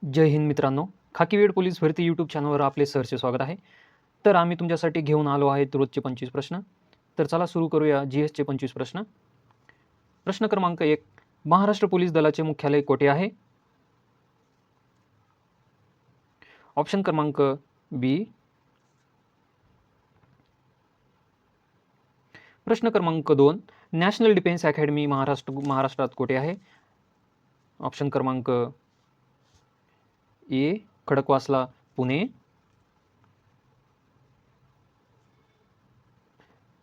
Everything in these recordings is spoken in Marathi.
जय हिंद मित्रांनो, खाकीवेड पोलीस भरती यूट्यूब चॅनलवर आपले सहर्ष स्वागत आहे. तर आम्ही तुमच्यासाठी घेऊन आलो आहेत रोजचे 25 प्रश्न. तर चला सुरू करूया GSचे 25 प्रश्न. प्रश्न क्रमांक 1. महाराष्ट्र पोलीस दलाचे मुख्यालय कोठे आहे? ऑप्शन क्रमांक बी. प्रश्न क्रमांक 2. नॅशनल डिफेन्स अकॅडमी महाराष्ट्रात कोठे आहे? ऑप्शन क्रमांक ए. खडकवासला, पुणे.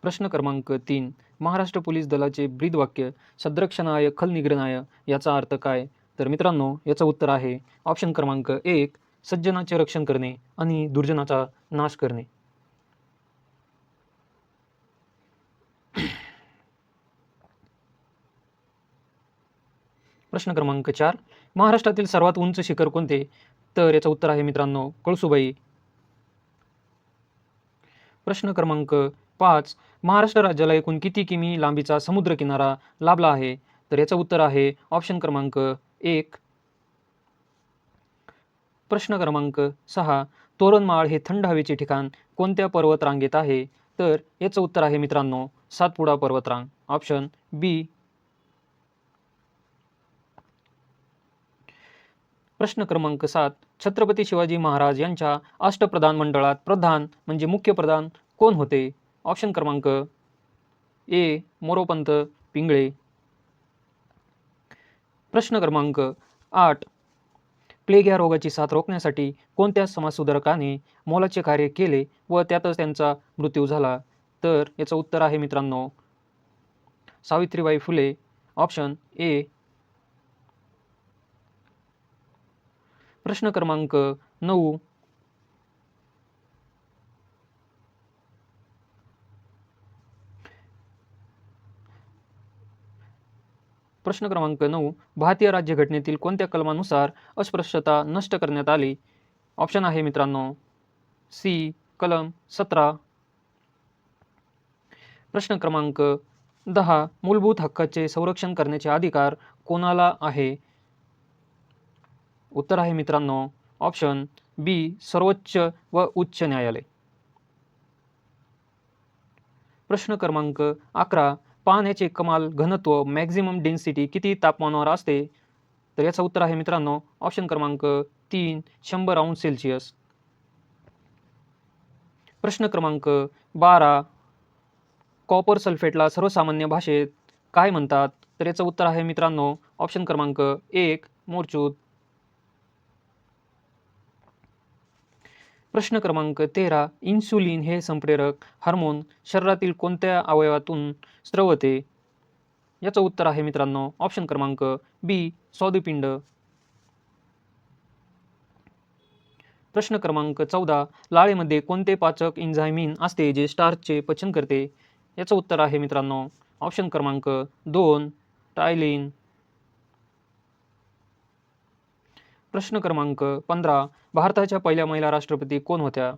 प्रश्न क्रमांक 3. महाराष्ट्र पोलीस दलाचे ब्रीदवाक्य सद्रक्षणाय खलनिग्रहणाय याचा अर्थ काय? तर मित्रांनो, याचं उत्तर आहे ऑप्शन क्रमांक 1. सज्जनाचे रक्षण करणे आणि दुर्जनाचा नाश करणे. प्रश्न क्रमांक 4. महाराष्ट्रातील सर्वात उंच शिखर कोणते? तर याचं उत्तर आहे मित्रांनो कळसुबाई. प्रश्न क्रमांक 5. महाराष्ट्र राज्याला एकूण किती किमी लांबीचा समुद्रकिनारा लाभला आहे? तर याचं उत्तर आहे ऑप्शन क्रमांक 1. प्रश्न क्रमांक 6. तोरणमाळ हे थंड हवेचे ठिकाण कोणत्या पर्वतरांगेत आहे? तर याचं उत्तर आहे मित्रांनो सातपुडा पर्वतरांग, ऑप्शन बी. प्रश्न क्रमांक 7. छत्रपती शिवाजी महाराज यांच्या अष्टप्रधान मंडळात प्रधान म्हणजे मुख्य प्रधान कोण होते? ऑप्शन क्रमांक ए. मोरोपंत पिंगळे. प्रश्न क्रमांक 8. प्लेग या रोगाची साथ रोखण्यासाठी कोणत्या समाजसुधारकाने मोलाचे कार्य केले व त्यातच त्यांचा मृत्यू झाला? तर याचं उत्तर आहे मित्रांनो सावित्रीबाई फुले, ऑप्शन ए. प्रश्न क्रमांक 9. प्रश्न क्रमांक 9. भारतीय राज्यघटनेतील कोणत्या कलमानुसार अस्पृश्यता नष्ट करण्यात आली? ऑप्शन आहे मित्रांनो सी. कलम 17. प्रश्न क्रमांक 10. मूलभूत हक्काचे संरक्षण करण्याचे अधिकार कोणाला आहे? उत्तर आहे मित्रांनो ऑप्शन बी. सर्वोच्च व उच्च न्यायालय. प्रश्न क्रमांक 11. पाण्याचे कमाल घनत्व मॅक्झिमम डेन्सिटी किती तापमानावर असते? तर याचं उत्तर आहे मित्रांनो ऑप्शन क्रमांक 3. 100 अंश सेल्सिअस. प्रश्न क्रमांक 12. कॉपर सल्फेटला सर्वसामान्य भाषेत काय म्हणतात? तर याचं उत्तर आहे मित्रांनो ऑप्शन क्रमांक 1. मोरचूद. प्रश्न क्रमांक 13. इन्सुलिन हे संप्रेरक हार्मोन शरीरातील कोणत्या अवयवातून स्रवते? याचं उत्तर आहे मित्रांनो ऑप्शन क्रमांक बी. स्वादुपिंड. प्रश्न क्रमांक 14. लाळेमध्ये कोणते पाचक एन्झायमिन असते जे स्टार्चचे पचन करते? याचं उत्तर आहे मित्रांनो ऑप्शन क्रमांक 2. टायलिन. प्रश्न क्रमांक 15. भारताच्या पहिल्या महिला राष्ट्रपती कोण होत्या?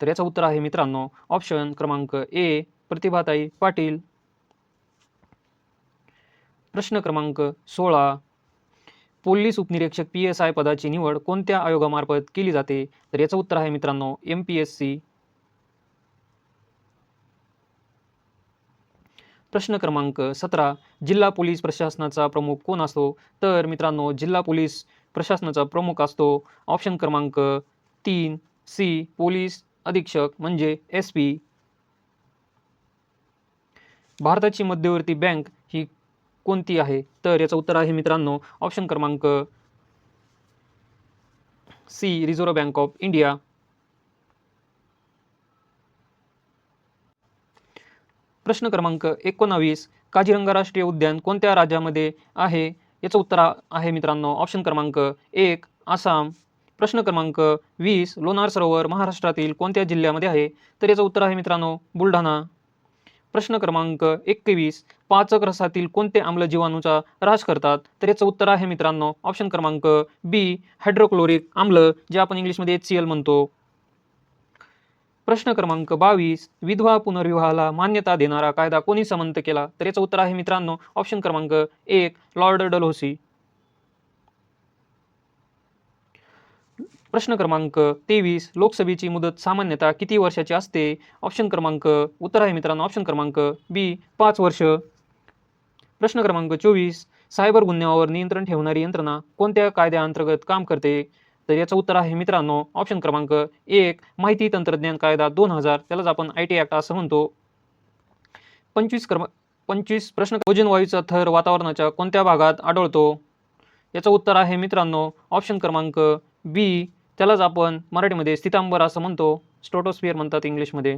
तर याचं उत्तर आहे मित्रांनो ऑप्शन क्रमांक ए. प्रतिभाताई पाटील. प्रश्न क्रमांक 16. पोलीस उपनिरीक्षक PSI पदाची निवड कोणत्या आयोगामार्फत केली जाते? तर याचं उत्तर आहे मित्रांनो MPSC. प्रश्न क्रमांक 17. जिल्हा पोलीस प्रशासनाचा प्रमुख कोण असतो? तर मित्रांनो जिल्हा पोलीस प्रशासनाचा प्रमुख असतो ऑप्शन क्रमांक 3. सी. पोलीस अधीक्षक म्हणजे SP. भारताची मध्यवर्ती बँक ही कोणती आहे? तर याचं उत्तर आहे मित्रांनो ऑप्शन क्रमांक C. Reserve bank of India. प्रश्न क्रमांक 19. काझीरंगा राष्ट्रीय उद्यान कोणत्या राज्यामध्ये आहे? याचं उत्तर आहे मित्रांनो ऑप्शन क्रमांक 1. आसाम. प्रश्न क्रमांक 20. लोणार सरोवर महाराष्ट्रातील कोणत्या जिल्ह्यामध्ये आहे? तर याचं उत्तर आहे मित्रांनो बुलढाणा. प्रश्न क्रमांक 21. पाचक रसातील कोणते आम्ल जीवाणूचा ऱ्हास करतात? तर याचं उत्तर आहे मित्रांनो ऑप्शन क्रमांक बी. हायड्रोक्लोरिक आम्ल जे आपण इंग्लिशमध्ये HCl म्हणतो. प्रश्न क्रमांक 22. विधवा पुनर्विवाहाला मान्यता देणारा कायदा कोणी संमत केला? तर याचं उत्तर आहे मित्रांनो ऑप्शन क्रमांक 1. Lord Dalhousie. प्रश्न क्रमांक 23 लोकसभेची मुदत सामान्यतः किती वर्षाची असते? ऑप्शन क्रमांक उत्तर आहे मित्रांनो ऑप्शन क्रमांक बी 5 वर्ष. प्रश्न क्रमांक 24 सायबर गुन्ह्यावर नियंत्रण ठेवणारी यंत्रणा कोणत्या कायद्याअंतर्गत काम करते? तर याचं उत्तर आहे मित्रांनो ऑप्शन क्रमांक 1 माहिती तंत्रज्ञान कायदा 2000, त्यालाच आपण IT ॲक्ट असं म्हणतो. 25 प्रश्न ओझोन वायूचा थर वातावरणाच्या कोणत्या भागात आढळतो? याचं उत्तर आहे मित्रांनो ऑप्शन क्रमांक बी, त्यालाच आपण मराठीमध्ये स्थितांबर असं म्हणतो, स्ट्रॅटोस्फिअर म्हणतात इंग्लिशमध्ये.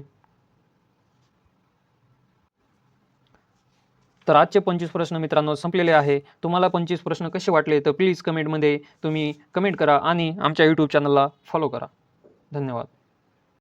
तर आजचे 25 प्रश्न मित्रांनो संपलेले आहे. तुम्हाला 25 प्रश्न कसे वाटले तर प्लीज कमेंटमध्ये तुम्ही कमेंट करा आणि आमच्या यूट्यूब चॅनलला फॉलो करा. धन्यवाद.